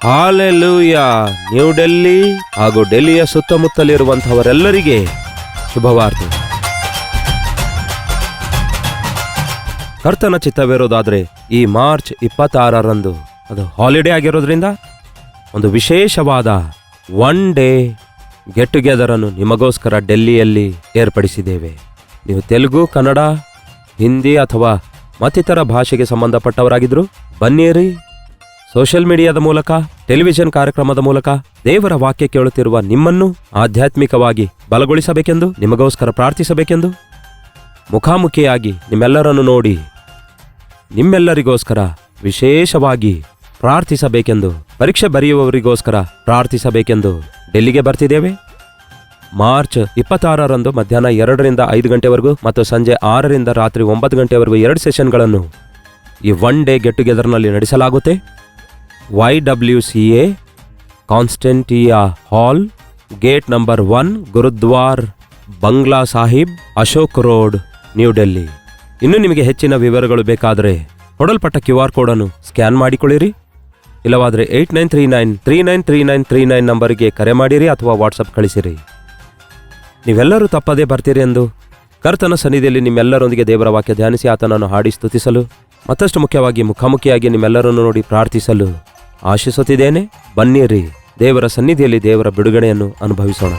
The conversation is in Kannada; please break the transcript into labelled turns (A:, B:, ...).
A: ಹಾಲೆಲೂಯಾ. ನ್ಯೂ ಡೆಲ್ಲಿ ಹಾಗೂ ಡೆಲ್ಲಿಯ ಸುತ್ತಮುತ್ತಲಿರುವಂತಹವರೆಲ್ಲರಿಗೆ ಶುಭವಾರ್ತೆ. ಕರ್ತನ ಚಿತ್ತವಿರೋದಾದ್ರೆ ಈ ಮಾರ್ಚ್ 26ರಂದು ಅದು ಹಾಲಿಡೇ ಆಗಿರೋದ್ರಿಂದ ಒಂದು ವಿಶೇಷವಾದ ಒನ್ ಡೇ ಗೆಟ್ ಟುಗೆದರ್ ಅನ್ನು ನಿಮಗೋಸ್ಕರ ಡೆಲ್ಲಿಯಲ್ಲಿ ಏರ್ಪಡಿಸಿದ್ದೇವೆ. ನೀವು ತೆಲುಗು, ಕನ್ನಡ, ಹಿಂದಿ ಅಥವಾ ಮತ್ತಿತರ ಭಾಷೆಗೆ ಸಂಬಂಧಪಟ್ಟವರಾಗಿದ್ರು ಬನ್ನಿರಿ. ಸೋಷಿಯಲ್ ಮೀಡಿಯಾದ ಮೂಲಕ, ಟೆಲಿವಿಷನ್ ಕಾರ್ಯಕ್ರಮದ ಮೂಲಕ ದೇವರ ವಾಕ್ಯ ಕೇಳುತ್ತಿರುವ ನಿಮ್ಮನ್ನು ಆಧ್ಯಾತ್ಮಿಕವಾಗಿ ಬಲಗೊಳಿಸಬೇಕೆಂದು, ನಿಮಗೋಸ್ಕರ ಪ್ರಾರ್ಥಿಸಬೇಕೆಂದು, ಮುಖಾಮುಖಿಯಾಗಿ ನಿಮ್ಮೆಲ್ಲರನ್ನು ನೋಡಿ ನಿಮ್ಮೆಲ್ಲರಿಗೋಸ್ಕರ ವಿಶೇಷವಾಗಿ ಪ್ರಾರ್ಥಿಸಬೇಕೆಂದು, ಪರೀಕ್ಷೆ ಬರೆಯುವವರಿಗೋಸ್ಕರ ಪ್ರಾರ್ಥಿಸಬೇಕೆಂದು ಡೆಲ್ಲಿಗೆ ಬರ್ತಿದ್ದೇವೆ. ಮಾರ್ಚ್ 26ರಂದು ಮಧ್ಯಾಹ್ನ 2ರಿಂದ 5 ಗಂಟೆವರೆಗೂ ಮತ್ತು ಸಂಜೆ 6ರಿಂದ ರಾತ್ರಿ 9 ಗಂಟೆವರೆಗೂ 2 ಸೆಷನ್ಗಳನ್ನು ಈ ಒನ್ ಡೇ ಗೆಟ್ ಟುಗೆದರ್ನಲ್ಲಿ ನಡೆಸಲಾಗುತ್ತೆ. YWCA Constantia hall, gate number 1, Gurudwara Bangla Sahib, Ashok road, New Delhi. ಇನ್ನೂ ನಿಮಗೆ ಹೆಚ್ಚಿನ ವಿವರಗಳು ಬೇಕಾದರೆ ಕೊಡಲ್ಪಟ್ಟ QR ಕೋಡ್ ಅನ್ನು ಸ್ಕ್ಯಾನ್ ಮಾಡಿಕೊಳ್ಳಿರಿ. ಇಲ್ಲವಾದರೆ 8939393939 ನಂಬರಿಗೆ ಕರೆ ಮಾಡಿರಿ ಅಥವಾ ವಾಟ್ಸಪ್ ಕಳಿಸಿರಿ. ನೀವೆಲ್ಲರೂ ತಪ್ಪದೇ ಬರ್ತೀರಿ ಎಂದು ಕರ್ತನ ಸನ್ನಿಧಿಯಲ್ಲಿ ನಿಮ್ಮೆಲ್ಲರೊಂದಿಗೆ ದೇವರ ವಾಕ್ಯ ಧ್ಯಾನಿಸಿ ಆತನನ್ನು ಹಾಡಿ ಸ್ತುತಿಸಲು, ಮತ್ತಷ್ಟು ಮುಖ್ಯವಾಗಿ ಮುಖಾಮುಖಿಯಾಗಿ ನಿಮ್ಮೆಲ್ಲರನ್ನು ನೋಡಿ ಪ್ರಾರ್ಥಿಸಲು ಆಶಿಸುತ್ತಿದ್ದೇನೆ. ಬನ್ನಿರಿ, ದೇವರ ಸನ್ನಿಧಿಯಲ್ಲಿ ದೇವರ ಬಿಡುಗಡೆಯನ್ನು ಅನುಭವಿಸೋಣ.